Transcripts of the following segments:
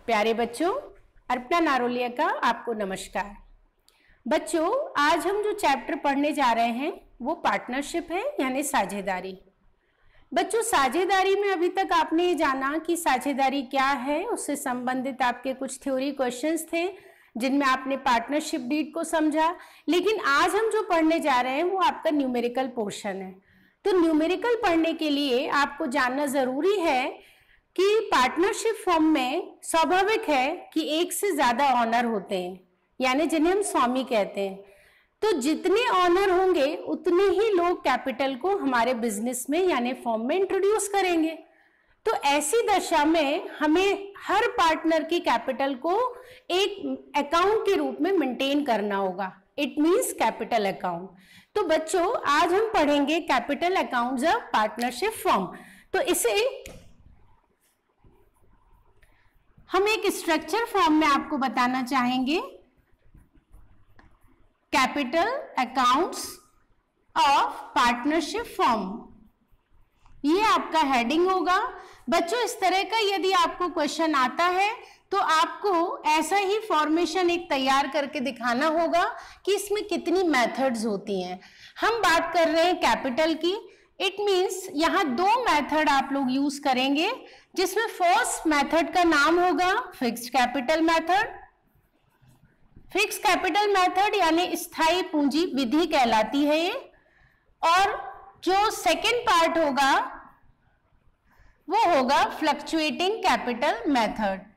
प्यारे बच्चों, अर्पणा नारोलिया का आपको नमस्कार। बच्चों, आज हम जो चैप्टर पढ़ने जा रहे हैं वो पार्टनरशिप है, यानी साझेदारी। बच्चों, साझेदारी में अभी तक आपने ये जाना कि साझेदारी क्या है, उससे संबंधित आपके कुछ थ्योरी क्वेश्चंस थे जिनमें आपने पार्टनरशिप डीड को समझा। लेकिन आज हम जो पढ़ने जा रहे हैं वो आपका न्यूमेरिकल पोर्शन है। तो न्यूमेरिकल पढ़ने के लिए आपको जानना जरूरी है कि पार्टनरशिप फॉर्म में स्वाभाविक है कि एक से ज्यादा ऑनर होते हैं, यानी जिन्हें हम स्वामी कहते हैं। तो जितने ऑनर होंगे उतने ही लोग कैपिटल को हमारे बिजनेस में यानी फॉर्म में इंट्रोड्यूस करेंगे। तो ऐसी दशा में हमें हर पार्टनर की कैपिटल को एक अकाउंट के रूप में मेंटेन करना होगा। It means capital account. तो बच्चों, आज हम पढ़ेंगे capital accounts of partnership form. तो इसे हम एक स्ट्रक्चर फॉर्म में आपको बताना चाहेंगे, capital accounts of partnership form. ये आपका हेडिंग होगा। बच्चों, इस तरह का यदि आपको क्वेश्चन आता है तो आपको ऐसा ही फॉर्मेशन एक तैयार करके दिखाना होगा कि इसमें कितनी मेथड्स होती हैं। हम बात कर रहे हैं कैपिटल की। इट मींस यहाँ दो मेथड आप लोग यूज करेंगे, जिसमें फर्स्ट मेथड का नाम होगा fixed capital method. Fix capital method यानी स्थायी पूंजी विधि कहलाती है ये। और जो सेकेंड पार्ट होगा वो होगा फ्लक्चुएटिंग कैपिटल मेथड।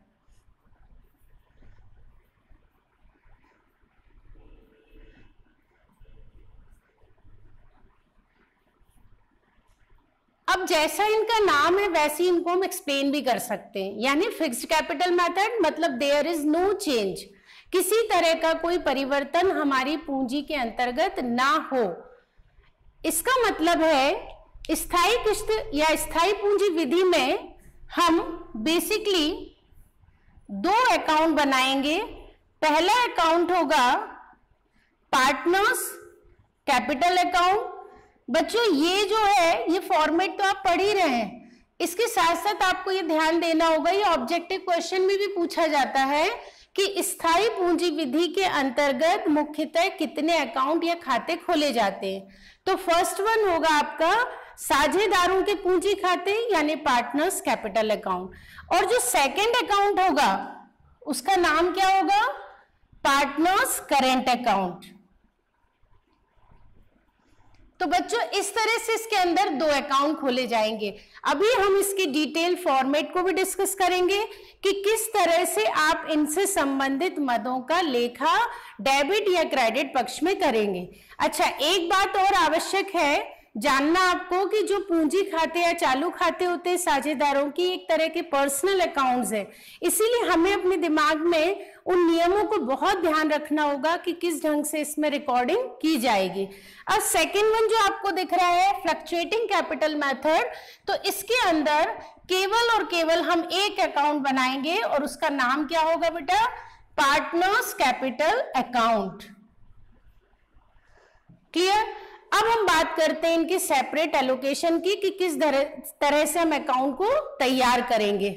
अब जैसा इनका नाम है वैसे इनको हम एक्सप्लेन भी कर सकते हैं। यानी फिक्स्ड कैपिटल मेथड मतलब देयर इज नो चेंज, किसी तरह का कोई परिवर्तन हमारी पूंजी के अंतर्गत ना हो। इसका मतलब है स्थायी किस्त या स्थायी पूंजी विधि में हम बेसिकली दो अकाउंट बनाएंगे। पहला अकाउंट होगा पार्टनर्स कैपिटल अकाउंट। बच्चों, ये जो है ये फॉर्मेट तो आप पढ़ ही रहे हैं। इसके साथ साथ आपको ये ध्यान देना होगा, ये ऑब्जेक्टिव क्वेश्चन में भी पूछा जाता है कि स्थायी पूंजी विधि के अंतर्गत मुख्यतः कितने अकाउंट या खाते खोले जाते हैं। तो फर्स्ट वन होगा आपका साझेदारों के पूंजी खाते यानी पार्टनर्स कैपिटल अकाउंट। और जो सेकंड अकाउंट होगा उसका नाम क्या होगा? Partners current account. तो बच्चों, इस तरह से इसके अंदर दो अकाउंट खोले जाएंगे। अभी हम इसके डिटेल फॉर्मेट को भी डिस्कस करेंगे कि किस तरह से आप इनसे संबंधित मदों का लेखा डेबिट या क्रेडिट पक्ष में करेंगे। अच्छा, एक बात और आवश्यक है जानना आपको कि जो पूंजी खाते या चालू खाते होते हैं साझेदारों की, एक तरह के पर्सनल अकाउंट्स है। इसीलिए हमें अपने दिमाग में उन नियमों को बहुत ध्यान रखना होगा कि किस ढंग से इसमें रिकॉर्डिंग की जाएगी। अब सेकेंड वन जो आपको दिख रहा है फ्लक्चुएटिंग कैपिटल मेथड, तो इसके अंदर केवल और केवल हम एक अकाउंट बनाएंगे और उसका नाम क्या होगा बेटा? Partners capital account. क्लियर? अब हम बात करते हैं इनके सेपरेट एलोकेशन की कि किस तरह से हम अकाउंट को तैयार करेंगे।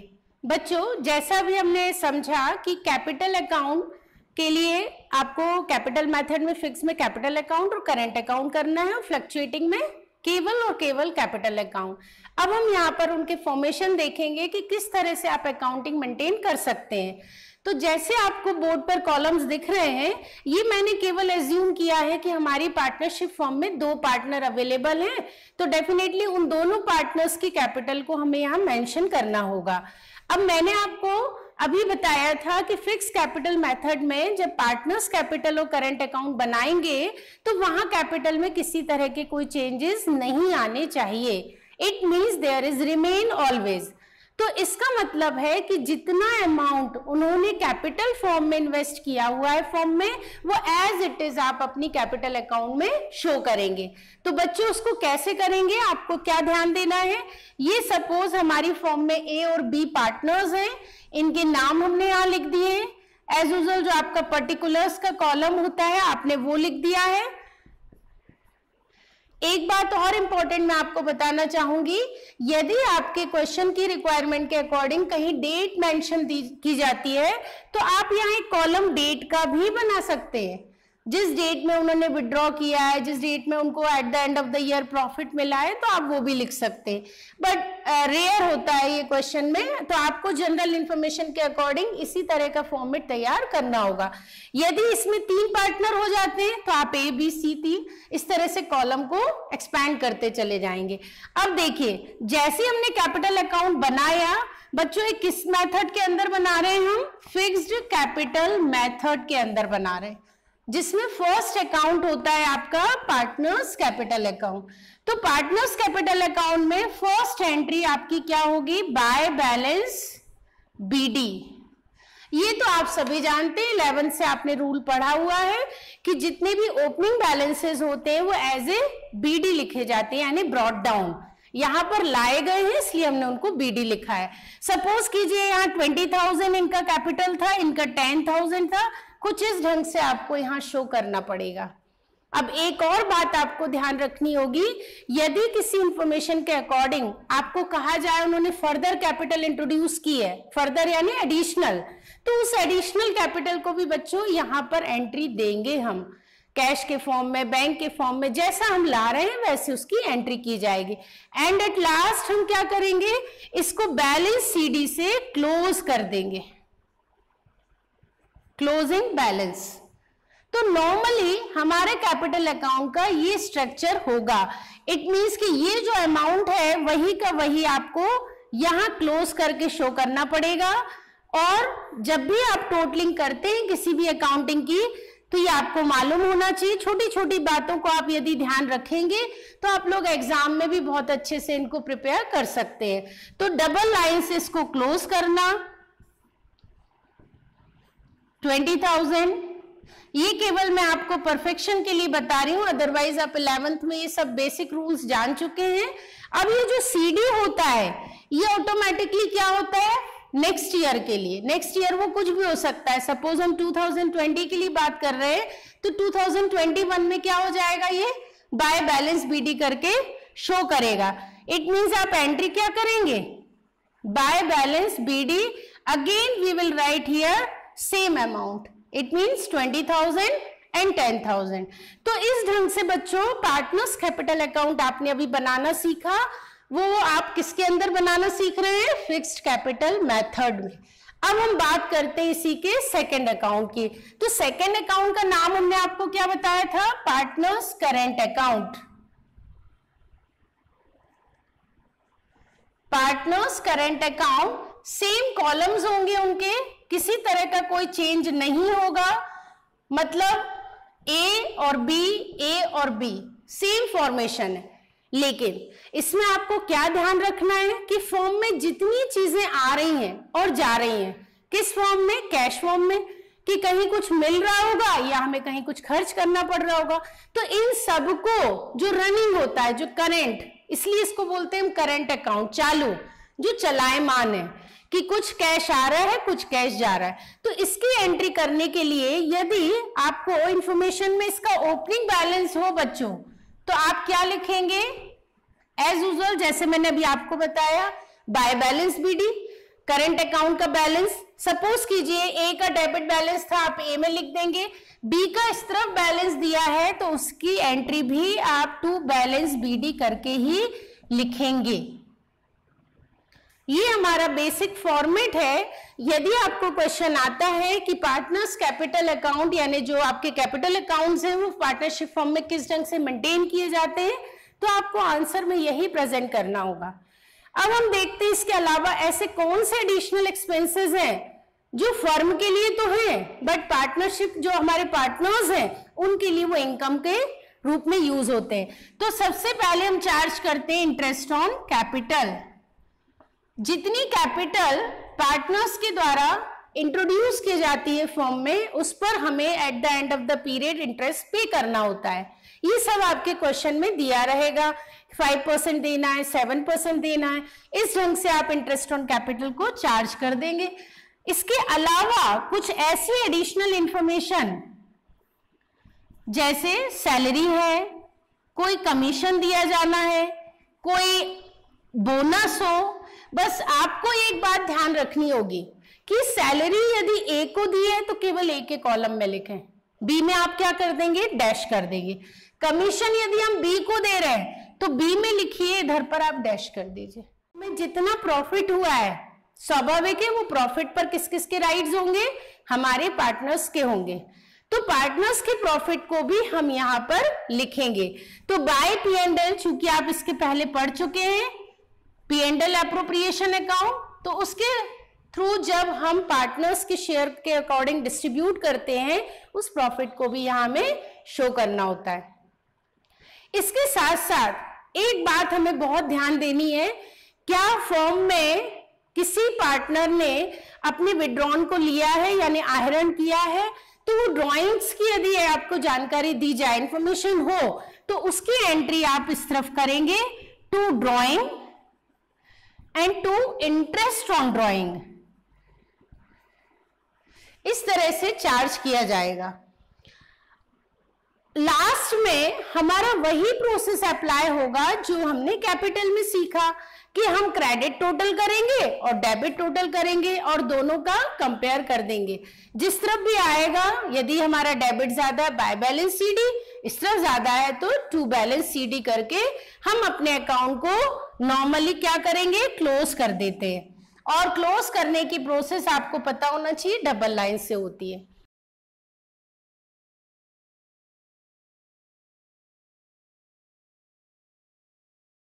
बच्चों, जैसा भी हमने समझा कि कैपिटल अकाउंट के लिए आपको कैपिटल मेथड में फिक्स में कैपिटल अकाउंट और करेंट अकाउंट करना है, और फ्लक्चुएटिंग में केवल और केवल कैपिटल अकाउंट। अब हम यहाँ पर उनके फॉर्मेशन देखेंगे कि किस तरह से आप अकाउंटिंग मेंटेन कर सकते हैं। तो जैसे आपको बोर्ड पर कॉलम्स दिख रहे हैं, ये मैंने केवल एज्यूम किया है कि हमारी पार्टनरशिप फॉर्म में दो पार्टनर अवेलेबल हैं, तो डेफिनेटली उन दोनों पार्टनर्स की कैपिटल को हमें यहाँ मेंशन करना होगा। अब मैंने आपको अभी बताया था कि फिक्स कैपिटल मेथड में जब पार्टनर्स कैपिटल और करंट अकाउंट बनाएंगे तो वहां कैपिटल में किसी तरह के कोई चेंजेस नहीं आने चाहिए। It means there is remain always. तो इसका मतलब है कि जितना अमाउंट उन्होंने कैपिटल फॉर्म में इन्वेस्ट किया हुआ है फॉर्म में, वो एज इट इज आप अपनी कैपिटल अकाउंट में शो करेंगे। तो बच्चों, उसको कैसे करेंगे, आपको क्या ध्यान देना है? ये सपोज हमारी फॉर्म में ए और बी पार्टनर्स हैं, इनके नाम हमने यहाँ लिख दिए हैं। एज यूजुअल जो आपका पर्टिकुलर्स का कॉलम होता है आपने वो लिख दिया है। एक बात और इंपॉर्टेंट मैं आपको बताना चाहूंगी, यदि आपके क्वेश्चन की रिक्वायरमेंट के अकॉर्डिंग कहीं डेट मेंशन की जाती है तो आप यहाँ एक कॉलम डेट का भी बना सकते हैं, जिस डेट में उन्होंने विड्रॉ किया है, जिस डेट में उनको at the end of the year profit मिला है, तो आप वो भी लिख सकते हैं। बट रेयर होता है ये क्वेश्चन में, तो आपको जनरल इंफॉर्मेशन के अकॉर्डिंग इसी तरह का फॉर्मेट तैयार करना होगा। यदि इसमें 3 पार्टनर हो जाते हैं तो आप A B C D इस तरह से कॉलम को एक्सपैंड करते चले जाएंगे। अब देखिए, जैसे हमने कैपिटल अकाउंट बनाया बच्चों, एक किस मेथड के अंदर बना रहे हैं हम? फिक्स्ड कैपिटल मेथड के अंदर बना रहे हैं, जिसमें फर्स्ट अकाउंट होता है आपका पार्टनर्स कैपिटल अकाउंट। तो पार्टनर्स कैपिटल अकाउंट में फर्स्ट एंट्री आपकी क्या होगी? Bye balance BD। ये तो आप सभी जानते हैं, 11th से आपने रूल पढ़ा हुआ है कि जितने भी ओपनिंग बैलेंसेस होते हैं वो एज ए BD लिखे जाते हैं, यानी ब्रॉट डाउन। यहां पर लाए गए हैं इसलिए हमने उनको BD लिखा है। सपोज कीजिए यहाँ 20,000 इनका कैपिटल था, इनका 10,000 था, कुछ इस ढंग से आपको यहाँ शो करना पड़ेगा। अब एक और बात आपको ध्यान रखनी होगी, यदि किसी इंफॉर्मेशन के अकॉर्डिंग आपको कहा जाए उन्होंने फर्दर कैपिटल इंट्रोड्यूस की है, फर्दर यानी एडिशनल, तो उस एडिशनल कैपिटल को भी बच्चों यहाँ पर एंट्री देंगे हम, कैश के फॉर्म में, बैंक के फॉर्म में, जैसा हम ला रहे हैं वैसे उसकी एंट्री की जाएगी। एंड एट लास्ट हम क्या करेंगे? इसको बैलेंस CD से क्लोज कर देंगे, क्लोजिंग बैलेंस। तो नॉर्मली हमारे कैपिटल अकाउंट का ये स्ट्रक्चर होगा। इट मींस कि ये जो अमाउंट है वही का वही आपको यहां क्लोज करके शो करना पड़ेगा, और जब भी आप टोटलिंग करते हैं किसी भी अकाउंटिंग की तो ये आपको मालूम होना चाहिए। छोटी छोटी बातों को आप यदि ध्यान रखेंगे तो आप लोग एग्जाम में भी बहुत अच्छे से इनको प्रिपेयर कर सकते हैं। तो डबल लाइन से इसको क्लोज करना, 20,000, ये केवल मैं आपको परफेक्शन के लिए बता रही हूं, अदरवाइज आप 11th में ये सब बेसिक रूल्स जान चुके हैं। अब ये जो CD होता है ये ऑटोमेटिकली क्या होता है? नेक्स्ट ईयर के लिए, नेक्स्ट ईयर वो कुछ भी हो सकता है। सपोज हम 2020 के लिए बात कर रहे हैं तो 2021 में क्या हो जाएगा? ये बाय बैलेंस BD करके शो करेगा। इट मींस आप एंट्री क्या करेंगे? By balance BD, again we will write here same amount, it means 20,000 and 10,000। तो इस ढंग से बच्चों पार्टनर्स कैपिटल अकाउंट आपने अभी बनाना सीखा, वो आप किसके अंदर बनाना सीख रहे हैं? फिक्स्ड कैपिटल मेथड में। अब हम बात करते हैं इसी के सेकंड अकाउंट की। तो सेकंड अकाउंट का नाम हमने आपको क्या बताया था? Partners current account. Partners current account, same columns होंगे उनके, किसी तरह का कोई चेंज नहीं होगा, मतलब A और B, A और B सेम फॉर्मेशन है। लेकिन इसमें आपको क्या ध्यान रखना है कि फॉर्म में जितनी चीजें आ रही हैं और जा रही हैं, किस फॉर्म में? कैश फॉर्म में, कि कहीं कुछ मिल रहा होगा या हमें कहीं कुछ खर्च करना पड़ रहा होगा, तो इन सबको जो रनिंग होता है, जो करेंट, इसलिए इसको बोलते हैं हम करेंट अकाउंट, चालू, जो चलायमान है, कि कुछ कैश आ रहा है कुछ कैश जा रहा है। तो इसकी एंट्री करने के लिए यदि आपको इंफॉर्मेशन में इसका ओपनिंग बैलेंस हो बच्चों, तो आप क्या लिखेंगे? एज यूजुअल जैसे मैंने अभी आपको बताया, bye balance BD, current account का बैलेंस। सपोज कीजिए A का डेबिट बैलेंस था, आप A में लिख देंगे, B का इस तरफ बैलेंस दिया है तो उसकी एंट्री भी आप टू बैलेंस BD करके ही लिखेंगे। ये हमारा बेसिक फॉर्मेट है। यदि आपको क्वेश्चन आता है कि पार्टनर्स कैपिटल अकाउंट, यानी जो आपके कैपिटल अकाउंट्स हैं वो पार्टनरशिप फॉर्म में किस ढंग से मेंटेन किए जाते हैं, तो आपको आंसर में यही प्रेजेंट करना होगा। अब हम देखते हैं इसके अलावा ऐसे कौन से एडिशनल एक्सपेंसेस हैं जो फर्म के लिए तो हैं बट पार्टनरशिप जो हमारे पार्टनर्स हैं उनके लिए वो इनकम के रूप में यूज होते हैं। तो सबसे पहले हम चार्ज करते हैं इंटरेस्ट ऑन कैपिटल। जितनी कैपिटल पार्टनर्स के द्वारा इंट्रोड्यूस की जाती है फॉर्म में, उस पर हमें at the end of the period interest पे करना होता है। ये सब आपके क्वेश्चन में दिया रहेगा, 5% देना है, 7% देना है, इस ढंग से आप इंटरेस्ट ऑन कैपिटल को चार्ज कर देंगे। इसके अलावा कुछ ऐसी एडिशनल इंफॉर्मेशन जैसे सैलरी है, कोई कमीशन दिया जाना है, कोई बोनस हो। बस आपको एक बात ध्यान रखनी होगी कि सैलरी यदि ए को दी है तो केवल ए के कॉलम में लिखें, बी में आप क्या कर देंगे, डैश कर देंगे। कमीशन यदि हम बी को दे रहे हैं तो बी में लिखिए, इधर पर आप डैश कर दीजिए। में जितना प्रॉफिट हुआ है स्वाभाविक है वो प्रॉफिट पर किस किस के राइट्स होंगे, हमारे पार्टनर्स के होंगे। तो पार्टनर्स के प्रॉफिट को भी हम यहाँ पर लिखेंगे। तो बाय P&L, चूंकि आप इसके पहले पढ़ चुके हैं P&L एप्रोप्रिएशन अकाउंट, तो उसके थ्रू जब हम पार्टनर्स के शेयर के अकॉर्डिंग डिस्ट्रीब्यूट करते हैं उस प्रॉफिट को भी यहाँ हमें शो करना होता है। इसके साथ साथ एक बात हमें बहुत ध्यान देनी है, क्या फर्म में किसी पार्टनर ने अपने विड्रॉन को लिया है यानी आहरण किया है, तो वो ड्राइंग्स की यदि आपको जानकारी दी जाए, इंफॉर्मेशन हो, तो उसकी एंट्री आप इस तरफ करेंगे, to drawing and to interest on drawing, इस तरह से चार्ज किया जाएगा। लास्ट में हमारा वही प्रोसेस अप्लाई होगा जो हमने कैपिटल में सीखा कि हम क्रेडिट टोटल करेंगे और डेबिट टोटल करेंगे और दोनों का कंपेयर कर देंगे। जिस तरफ भी आएगा, यदि हमारा डेबिट ज्यादा है बाय बैलेंस सीडी, इस तरफ ज्यादा है तो टू बैलेंस सीडी करके हम अपने अकाउंट को नॉर्मली क्या करेंगे, क्लोज कर देते हैं। और क्लोज करने की प्रोसेस आपको पता होना चाहिए, डबल लाइन से होती है।